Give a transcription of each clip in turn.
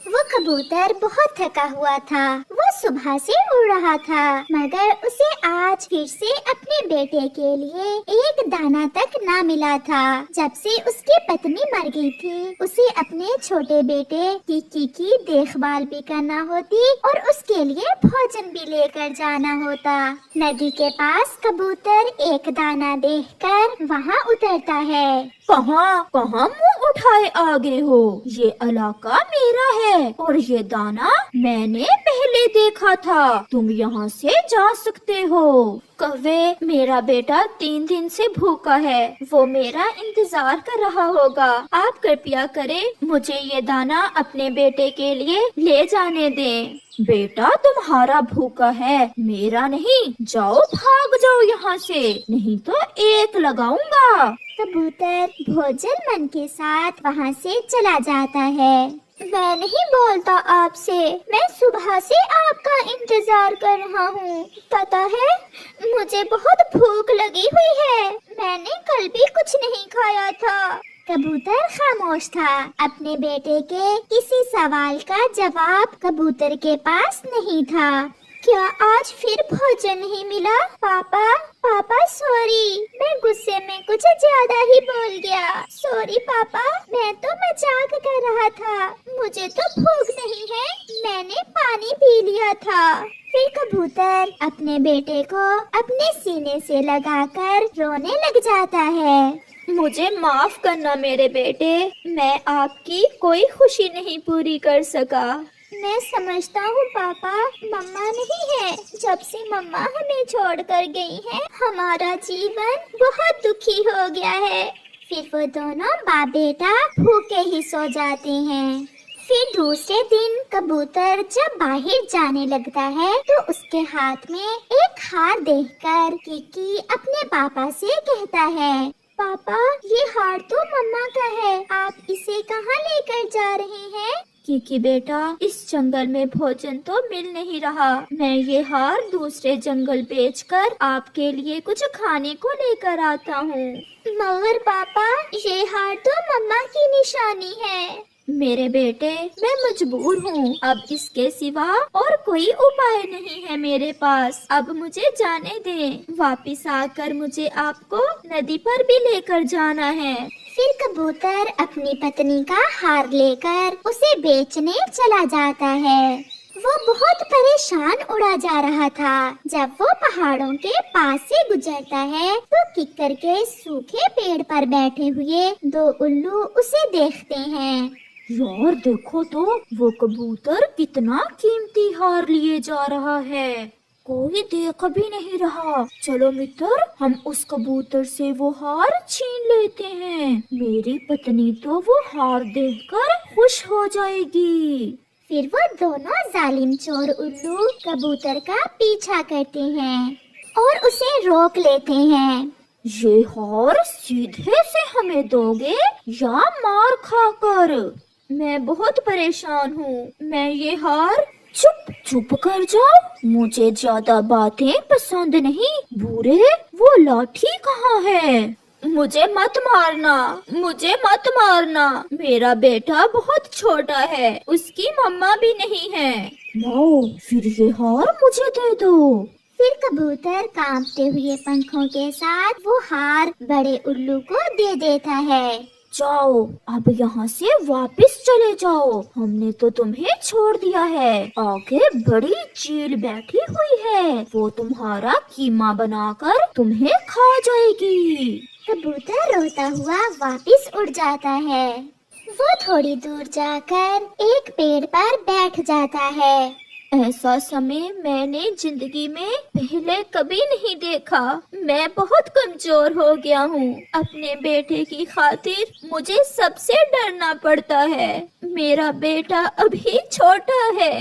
वो कबूतर बहुत थका हुआ था। वो सुबह से उड़ रहा था, मगर उसे आज फिर से अपने बेटे के लिए एक दाना तक ना मिला था। जब से उसकी पत्नी मर गई थी, उसे अपने छोटे बेटे किकी की देखभाल भी करना होती और उसके लिए भोजन भी लेकर जाना होता। नदी के पास कबूतर एक दाना देखकर वहाँ उतरता है। कहाँ कहाँ मुँह उठाए आ गए हो? ये इलाका मेरा है और ये दाना मैंने पहले देखा था। तुम यहाँ से जा सकते हो। कौवे, मेरा बेटा 3 दिन से भूखा है, वो मेरा इंतजार कर रहा होगा। आप कृपया करें, मुझे ये दाना अपने बेटे के लिए ले जाने दें। बेटा तुम्हारा भूखा है, मेरा नहीं। जाओ, भाग जाओ यहाँ से, नहीं तो एक लगाऊंगा। कबूतर भोजन मन के साथ वहाँ से चला जाता है। मैं नहीं बोलता आपसे, मैं सुबह से आपका इंतजार कर रहा हूँ। पता है, मुझे बहुत भूख लगी हुई है। मैंने कल भी कुछ नहीं खाया था। कबूतर खामोश था। अपने बेटे के किसी सवाल का जवाब कबूतर के पास नहीं था। क्या आज फिर भोजन नहीं मिला? पापा पापा सॉरी, मैं गुस्से में कुछ ज्यादा ही बोल गया। सॉरी पापा, मैं तो मजाक कर रहा था। मुझे तो भूख नहीं है, मैंने पानी पी लिया था। फिर कबूतर अपने बेटे को अपने सीने से लगाकर रोने लग जाता है। मुझे माफ करना मेरे बेटे, मैं आपकी कोई खुशी नहीं पूरी कर सका। मैं समझता हूँ पापा, मम्मा नहीं है। जब से मम्मा हमें छोड़कर गई है, हमारा जीवन बहुत दुखी हो गया है। फिर वो दोनों बाप बेटा भूखे ही सो जाते हैं। फिर दूसरे दिन कबूतर जब बाहर जाने लगता है तो उसके हाथ में एक हार देखकर किकी अपने पापा से कहता है, पापा ये हार तो मम्मा का है, आप इसे कहाँ लेकर जा रहे हैं? किकी बेटा, इस जंगल में भोजन तो मिल नहीं रहा। मैं ये हार दूसरे जंगल बेचकर आपके लिए कुछ खाने को लेकर आता हूँ। मगर पापा, ये हार तो मम्मा की निशानी है। मेरे बेटे, मैं मजबूर हूँ, अब इसके सिवा और कोई उपाय नहीं है मेरे पास। अब मुझे जाने दें, वापिस आकर मुझे आपको नदी पर भी लेकर जाना है। फिर कबूतर अपनी पत्नी का हार लेकर उसे बेचने चला जाता है। वो बहुत परेशान उड़ा जा रहा था। जब वो पहाड़ों के पास से गुजरता है तो किक्कर के सूखे पेड़ पर बैठे हुए 2 उल्लू उसे देखते हैं। यार देखो तो, वो कबूतर कितना कीमती हार लिए जा रहा है, कोई देख भी नहीं रहा। चलो मित्र, हम उस कबूतर से वो हार छीन लेते हैं। मेरी पत्नी तो वो हार देखकर खुश हो जाएगी। फिर वो दोनों जालिम चोर उल्लू कबूतर का पीछा करते हैं और उसे रोक लेते हैं। ये हार सीधे से हमें दोगे या मार खाकर? मैं बहुत परेशान हूँ, मैं ये हार। चुप कर जाओ, मुझे ज्यादा बातें पसंद नहीं। बूढ़े, वो लाठी कहाँ है? मुझे मत मारना, मुझे मत मारना। मेरा बेटा बहुत छोटा है, उसकी मम्मा भी नहीं है। लो, फिर ये हार मुझे दे दो। फिर कबूतर कांपते हुए पंखों के साथ वो हार बड़े उल्लू को दे देता है। जाओ, अब यहाँ से वापस चले जाओ, हमने तो तुम्हें छोड़ दिया है। आगे बड़ी चील बैठी हुई है, वो तुम्हारा कीमा बनाकर तुम्हें खा जाएगी। कबूतर रोता हुआ वापस उड़ जाता है। वो थोड़ी दूर जाकर एक पेड़ पर बैठ जाता है। ऐसा समय मैंने जिंदगी में पहले कभी नहीं देखा। मैं बहुत कमजोर हो गया हूँ। अपने बेटे की खातिर मुझे सबसे डरना पड़ता है। मेरा बेटा अभी छोटा है।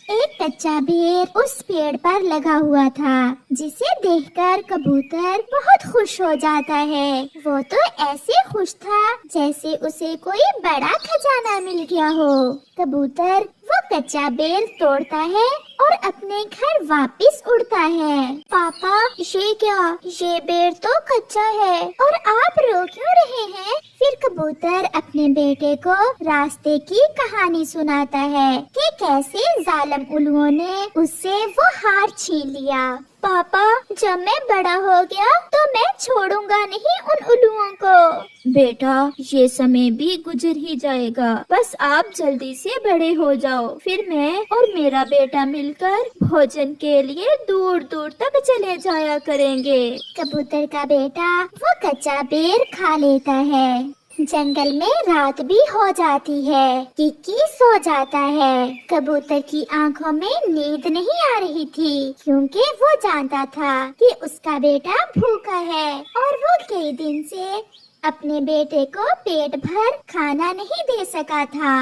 एक कच्चा बेर उस पेड़ पर लगा हुआ था, जिसे देखकर कबूतर बहुत खुश हो जाता है। वो तो ऐसे खुश था जैसे उसे कोई बड़ा खजाना मिल गया हो। कबूतर वो कच्चा बेर तोड़ता है और अपने घर वापस उड़ता है। पापा, ये क्या? ये पेड़ तो कच्चा है और आप रो क्यों रहे हैं? फिर कबूतर अपने बेटे को रास्ते की कहानी सुनाता है कि कैसे जालिम उल्लुओं ने उससे वो हार छीन लिया। पापा, जब मैं बड़ा हो गया तो मैं छोड़ूंगा नहीं उन उल्लुओं को। बेटा, ये समय भी गुजर ही जाएगा, बस आप जल्दी से बड़े हो जाओ, फिर मैं और मेरा बेटा मिलकर भोजन के लिए दूर दूर तक चले जाया करेंगे। कबूतर का बेटा वो कच्चा पेड़ खा लेता है। जंगल में रात भी हो जाती है। किक्की सो जाता है। कबूतर की आंखों में नींद नहीं आ रही थी क्योंकि वो जानता था कि उसका बेटा भूखा है और वो कई दिन से अपने बेटे को पेट भर खाना नहीं दे सका था।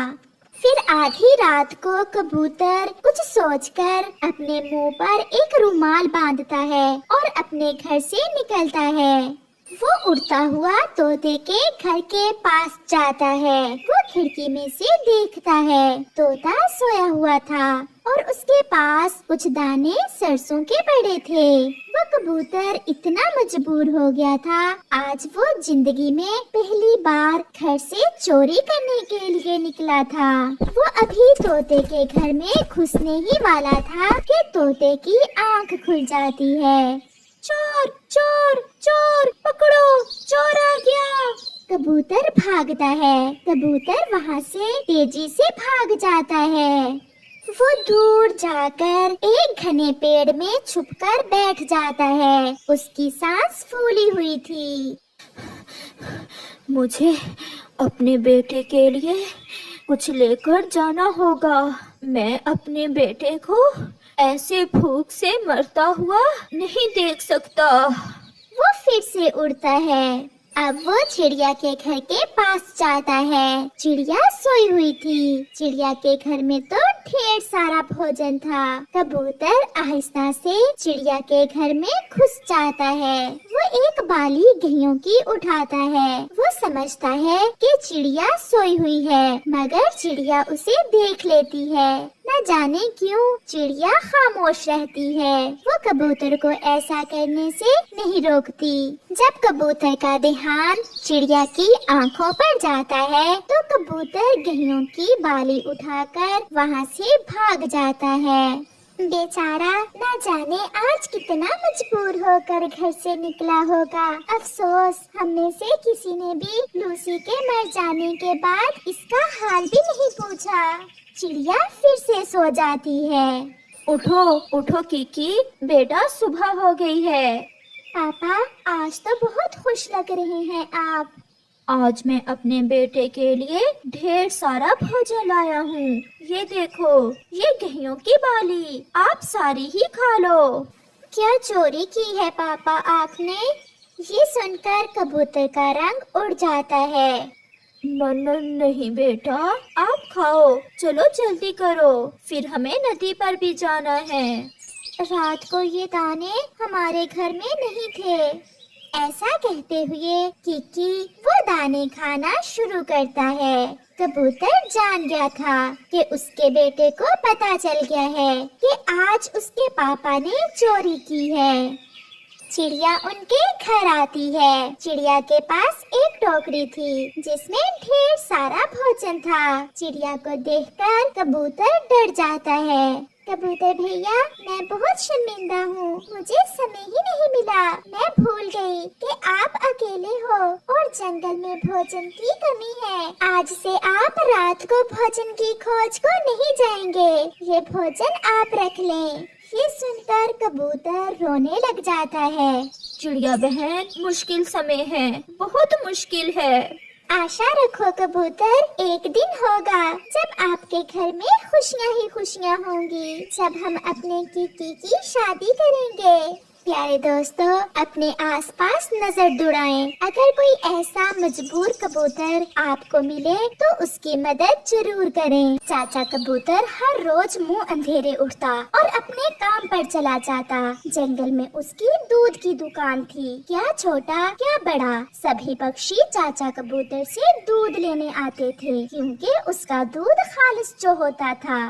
फिर आधी रात को कबूतर कुछ सोचकर अपने मुंह पर एक रुमाल बांधता है और अपने घर से निकलता है। वो उड़ता हुआ तोते के घर के पास जाता है। वो खिड़की में से देखता है, तोता सोया हुआ था और उसके पास कुछ दाने सरसों के पड़े थे। वो कबूतर इतना मजबूर हो गया था, आज वो जिंदगी में पहली बार घर से चोरी करने के लिए निकला था। वो अभी तोते के घर में घुसने ही वाला था कि तोते की आंख खुल जाती है। चोर चोर चोर, पकड़ो, चोर आ गया। कबूतर भागता है। कबूतर वहाँ से तेजी से भाग जाता है। वो दूर जाकर एक घने पेड़ में छुपकर बैठ जाता है। उसकी सांस फूली हुई थी। मुझे अपने बेटे के लिए कुछ लेकर जाना होगा। मैं अपने बेटे को ऐसे भूख से मरता हुआ नहीं देख सकता। वो फिर से उड़ता है। अब वो चिड़िया के घर के पास जाता है। चिड़िया सोई हुई थी। चिड़िया के घर में तो ढेर सारा भोजन था। कबूतर आहिस्ता से चिड़िया के घर में घुस जाता है। वो एक बाली गेहूं की उठाता है। वो समझता है कि चिड़िया सोई हुई है, मगर चिड़िया उसे देख लेती है। न जाने क्यों चिड़िया खामोश रहती है। वो कबूतर को ऐसा करने से नहीं रोकती। जब कबूतर का ध्यान चिड़िया की आंखों पर जाता है तो कबूतर गेहूं की बाली उठाकर वहाँ से भाग जाता है। बेचारा न जाने आज कितना मजबूर होकर घर से निकला होगा। अफसोस, हम में से किसी ने भी लूसी के मर जाने के बाद इसका हाल भी नहीं पूछा। चिड़िया फिर से सो जाती है। उठो उठो किकी, बेटा सुबह हो गई है। पापा, आज तो बहुत खुश लग रहे हैं आप। आज मैं अपने बेटे के लिए ढेर सारा भोजन लाया हूँ। ये देखो, ये गेहूं की बाली, आप सारी ही खा लो। क्या चोरी की है पापा आपने? ये सुनकर कबूतर का रंग उड़ जाता है। नहीं बेटा, आप खाओ। चलो जल्दी करो, फिर हमें नदी पर भी जाना है। रात को ये दाने हमारे घर में नहीं थे। ऐसा कहते हुए किकी वो दाने खाना शुरू करता है। कबूतर जान गया था कि उसके बेटे को पता चल गया है कि आज उसके पापा ने चोरी की है। चिड़िया उनके घर आती है। चिड़िया के पास एक टोकरी थी जिसमें ढेर सारा भोजन था। चिड़िया को देखकर कबूतर डर जाता है। कबूतर भैया, मैं बहुत शर्मिंदा हूँ, मुझे समय ही नहीं मिला। मैं भूल गई कि आप अकेले हो और जंगल में भोजन की कमी है। आज से आप रात को भोजन की खोज को नहीं जाएंगे। ये भोजन आप रख लें। ये सुनकर कबूतर रोने लग जाता है। चिड़िया बहन, मुश्किल समय है, बहुत मुश्किल है। आशा रखो कबूतर, एक दिन होगा जब आपके घर में खुशियाँ ही खुशियाँ होंगी, जब हम अपने किकी की शादी करेंगे। प्यारे दोस्तों, अपने आसपास नजर दौड़ाएं। अगर कोई ऐसा मजबूर कबूतर आपको मिले तो उसकी मदद जरूर करें। चाचा कबूतर हर रोज मुंह अंधेरे उठता और अपने काम पर चला जाता। जंगल में उसकी दूध की दुकान थी। क्या छोटा क्या बड़ा, सभी पक्षी चाचा कबूतर से दूध लेने आते थे क्योंकि उसका दूध खालिस जो होता था।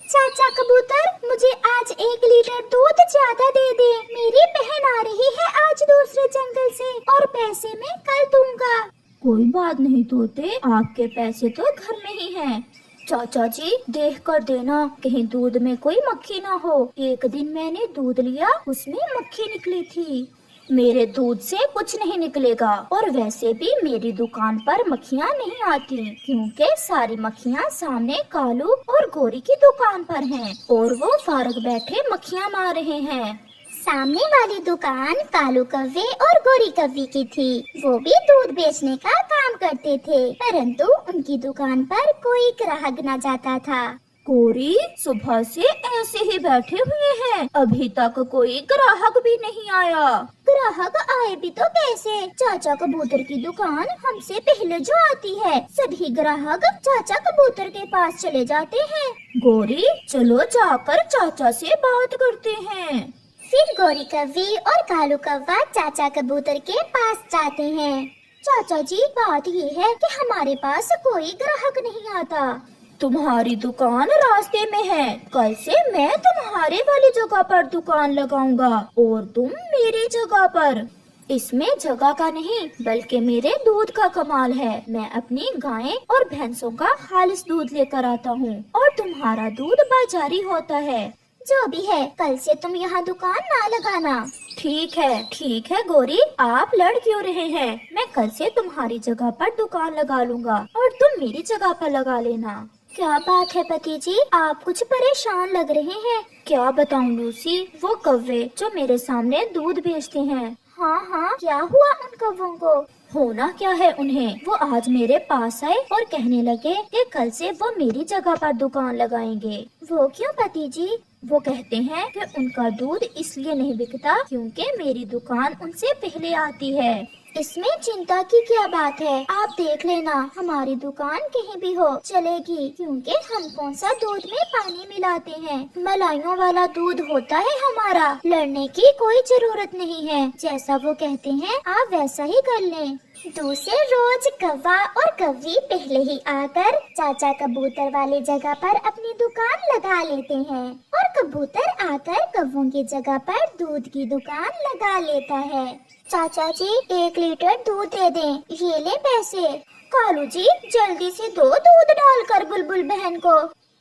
चाचा कबूतर, मुझे आज 1 लीटर दूध ज्यादा दे दे। मेरी बहन आ रही है आज दूसरे जंगल से और पैसे मैं कल दूंगा। कोई बात नहीं तोते, आपके पैसे तो घर में ही हैं। चाचा जी देख कर देना, कहीं दूध में कोई मक्खी ना हो। एक दिन मैंने दूध लिया, उसमें मक्खी निकली थी। मेरे दूध से कुछ नहीं निकलेगा, और वैसे भी मेरी दुकान पर मक्खियाँ नहीं आती, क्योंकि सारी मक्खियाँ सामने कालू और गोरी की दुकान पर हैं, और वो फारग बैठे मक्खियाँ मार रहे हैं। सामने वाली दुकान कालू कव्वे और गोरी कव्वी की थी। वो भी दूध बेचने का काम करते थे, परंतु उनकी दुकान पर कोई ग्राहक न जाता था। गोरी, सुबह से ऐसे ही बैठे हुए हैं, अभी तक कोई ग्राहक भी नहीं आया। ग्राहक आए भी तो कैसे? चाचा कबूतर की दुकान हमसे पहले जो आती है, सभी ग्राहक चाचा कबूतर के पास चले जाते हैं। गोरी, चलो जाकर चाचा से बात करते हैं। फिर गोरी कव्वी और कालू कव्वा चाचा कबूतर के पास जाते हैं। चाचा जी, बात ये है कि हमारे पास कोई ग्राहक नहीं आता। तुम्हारी दुकान रास्ते में है, कल से मैं तुम्हारे वाली जगह पर दुकान लगाऊंगा और तुम मेरी जगह पर। इसमें जगह का नहीं बल्कि मेरे दूध का कमाल है। मैं अपनी गायें और भैंसों का खालिस दूध लेकर आता हूँ और तुम्हारा दूध बाजारी होता है। जो भी है, कल से तुम यहाँ दुकान ना लगाना। ठीक है गोरी, आप लड़ क्यों रहे हैं? मैं कल से तुम्हारी जगह पर दुकान लगा लूंगा और तुम मेरी जगह पर लगा लेना। क्या बात है पति जी, आप कुछ परेशान लग रहे हैं। क्या बताऊं लूसी, वो कव्वे जो मेरे सामने दूध बेचते हैं। हाँ, क्या हुआ उन कव्वों को? होना क्या है उन्हें, वो आज मेरे पास आए और कहने लगे कि कल से वो मेरी जगह पर दुकान लगाएंगे। वो क्यों पति जी? वो कहते हैं कि उनका दूध इसलिए नहीं बिकता क्योंकि मेरी दुकान उनसे पहले आती है। इसमें चिंता की क्या बात है? आप देख लेना, हमारी दुकान कहीं भी हो चलेगी, क्योंकि हम कौन सा दूध में पानी मिलाते हैं। मलाइयों वाला दूध होता है हमारा। लड़ने की कोई जरूरत नहीं है। जैसा वो कहते हैं आप वैसा ही कर लें। दूसरे रोज कव्वा और कव्वी पहले ही आकर चाचा कबूतर वाली जगह पर अपनी दुकान लगा लेते हैं और कबूतर आकर कव्वों की जगह पर दूध की दुकान लगा लेता है। चाचा जी, 1 लीटर दूध दे दें, ये ले पैसे। कालू जी, जल्दी से दो दूध डालकर बुलबुल बहन को।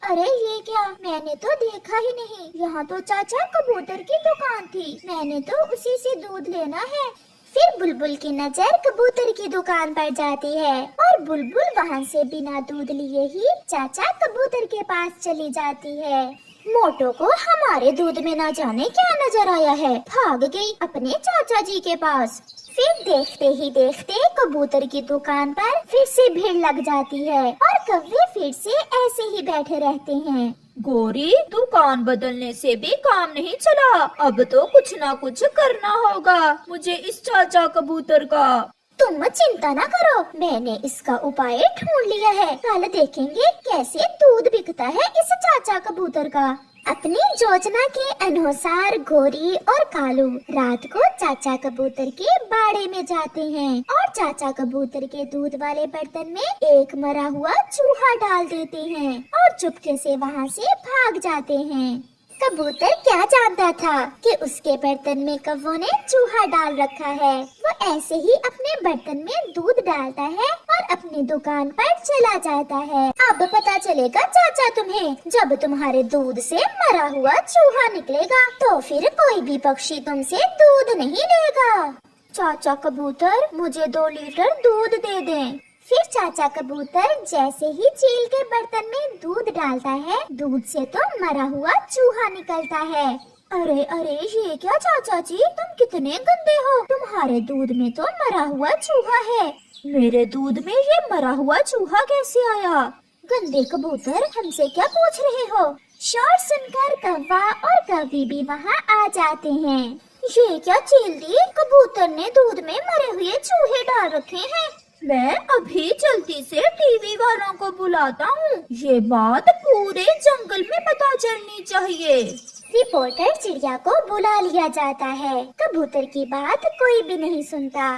अरे ये क्या, मैंने तो देखा ही नहीं। यहाँ तो चाचा कबूतर की दुकान थी, मैंने तो उसी से दूध लेना है। फिर बुलबुल की नजर कबूतर की दुकान पर जाती है और बुलबुल वहाँ से बिना दूध लिए ही चाचा कबूतर के पास चली जाती है। मोटो को हमारे दूध में ना जाने क्या नजर आया है, भाग गई अपने चाचा जी के पास। फिर देखते ही देखते कबूतर की दुकान पर फिर से भीड़ लग जाती है और कव्वे फिर से ऐसे ही बैठे रहते हैं। गोरी, दुकान बदलने से भी काम नहीं चला, अब तो कुछ ना कुछ करना होगा मुझे इस चाचा कबूतर का। तुम चिंता ना करो, मैंने इसका उपाय ढूंढ लिया है। कल देखेंगे कैसे दूध बिकता है इस चाचा कबूतर का। अपनी योजना के अनुसार गोरी और कालू रात को चाचा कबूतर के बाड़े में जाते हैं और चाचा कबूतर के दूध वाले बर्तन में एक मरा हुआ चूहा डाल देते हैं और चुपके से वहाँ से भाग जाते हैं। कबूतर क्या जानता था कि उसके बर्तन में कव्वों ने चूहा डाल रखा है। वो ऐसे ही अपने बर्तन में दूध डालता है और अपनी दुकान पर चला जाता है। अब पता चलेगा चाचा तुम्हें, जब तुम्हारे दूध से मरा हुआ चूहा निकलेगा तो फिर कोई भी पक्षी तुमसे दूध नहीं लेगा। चाचा कबूतर, मुझे 2 लीटर दूध दे दें। फिर चाचा कबूतर जैसे ही चील के बर्तन में दूध डालता है, दूध से तो मरा हुआ चूहा निकलता है। अरे अरे, ये क्या चाचा जी, तुम कितने गंदे हो, तुम्हारे दूध में तो मरा हुआ चूहा है। मेरे दूध में ये मरा हुआ चूहा कैसे आया? गंदे कबूतर, हमसे क्या पूछ रहे हो? शोर सुनकर कव्वा और कव्वी भी वहाँ आ जाते हैं। ये क्या चील दी, कबूतर ने दूध में मरे हुए चूहे डाल रखे हैं। मैं अभी जल्दी से टीवी वालों को बुलाता हूँ, ये बात पूरे जंगल में पता चलनी चाहिए। रिपोर्टर चिड़िया को बुला लिया जाता है। कबूतर की बात कोई भी नहीं सुनता।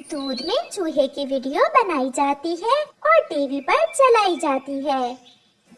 दूध में चूहे की वीडियो बनाई जाती है और टीवी पर चलाई जाती है।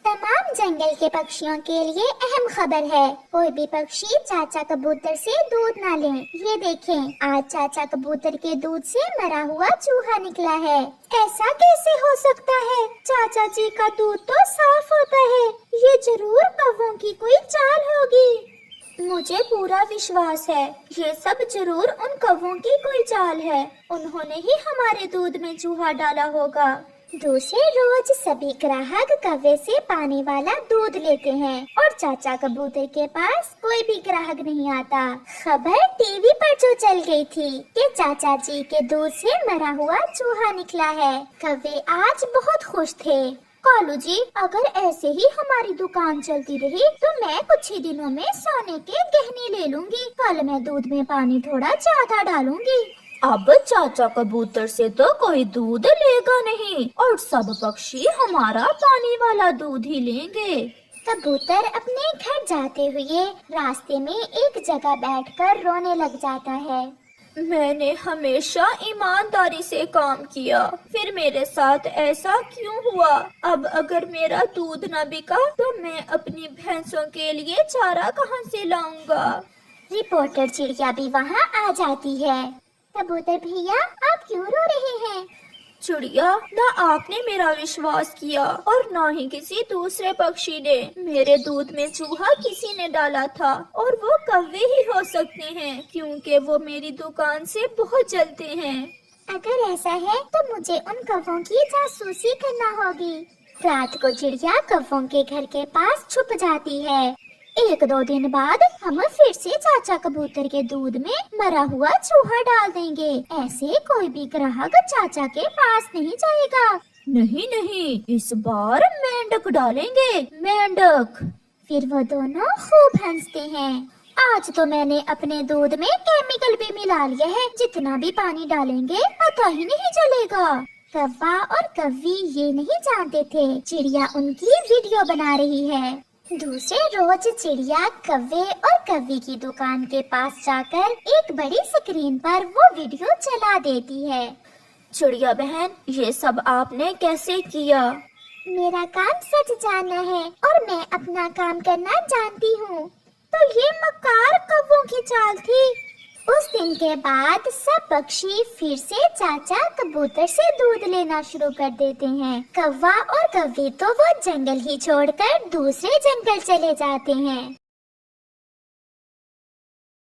तमाम जंगल के पक्षियों के लिए अहम खबर है, कोई भी पक्षी चाचा कबूतर से दूध ना ले। ये देखें, आज चाचा कबूतर के दूध से मरा हुआ चूहा निकला है। ऐसा कैसे हो सकता है? चाचा जी का दूध तो साफ होता है। ये जरूर कौवों की कोई चाल होगी। मुझे पूरा विश्वास है, ये सब जरूर उन कौवों की कोई चाल है। उन्होंने ही हमारे दूध में चूहा डाला होगा। दूसरे रोज सभी ग्राहक कौवे से पानी वाला दूध लेते हैं और चाचा कबूतर के पास कोई भी ग्राहक नहीं आता। खबर टीवी पर जो चल गई थी कि चाचा जी के दूध से मरा हुआ चूहा निकला है। कौवे आज बहुत खुश थे। कालू जी, अगर ऐसे ही हमारी दुकान चलती रही तो मैं कुछ ही दिनों में सोने के गहने ले लूंगी। कल मैं दूध में पानी थोड़ा ज्यादा डालूंगी। अब चाचा कबूतर से तो कोई दूध लेगा नहीं और सब पक्षी हमारा पानी वाला दूध ही लेंगे। कबूतर अपने घर जाते हुए रास्ते में एक जगह बैठकर रोने लग जाता है। मैंने हमेशा ईमानदारी से काम किया, फिर मेरे साथ ऐसा क्यों हुआ? अब अगर मेरा दूध न बिका तो मैं अपनी भैंसों के लिए चारा कहां से लाऊंगा? रिपोर्टर चिड़िया भी वहाँ आ जाती है। कबूतर भैया, आप क्यों रो रहे हैं? चिड़िया, न आपने मेरा विश्वास किया और न ही किसी दूसरे पक्षी ने। मेरे दूध में चूहा किसी ने डाला था और वो कौवे ही हो सकते हैं, क्योंकि वो मेरी दुकान से बहुत जलते हैं। अगर ऐसा है तो मुझे उन कौवों की जासूसी करना होगी। रात को चिड़िया कौवों के घर के पास छुप जाती है। 1-2 दिन बाद हम फिर से चाचा कबूतर के दूध में मरा हुआ चूहा डाल देंगे। ऐसे कोई भी ग्राहक चाचा के पास नहीं जाएगा। नहीं नहीं, इस बार मेंढक डालेंगे, मेंढक। फिर वो दोनों खूब हंसते हैं। आज तो मैंने अपने दूध में केमिकल भी मिला लिया है, जितना भी पानी डालेंगे पता ही नहीं चलेगा। कौवा और कौवी ये नहीं जानते थे चिड़िया उनकी वीडियो बना रही है। दूसरे रोज चिड़िया कौवे और कौवी की दुकान के पास जाकर एक बड़ी स्क्रीन पर वो वीडियो चला देती है। चिड़िया बहन, ये सब आपने कैसे किया? मेरा काम सच जानना है और मैं अपना काम करना जानती हूँ। तो ये मक्कार कौवों की चाल थी। उस दिन के बाद सब पक्षी फिर से चाचा कबूतर से दूध लेना शुरू कर देते हैं। कौवा और कौवी तो वो जंगल ही छोड़कर दूसरे जंगल चले जाते हैं।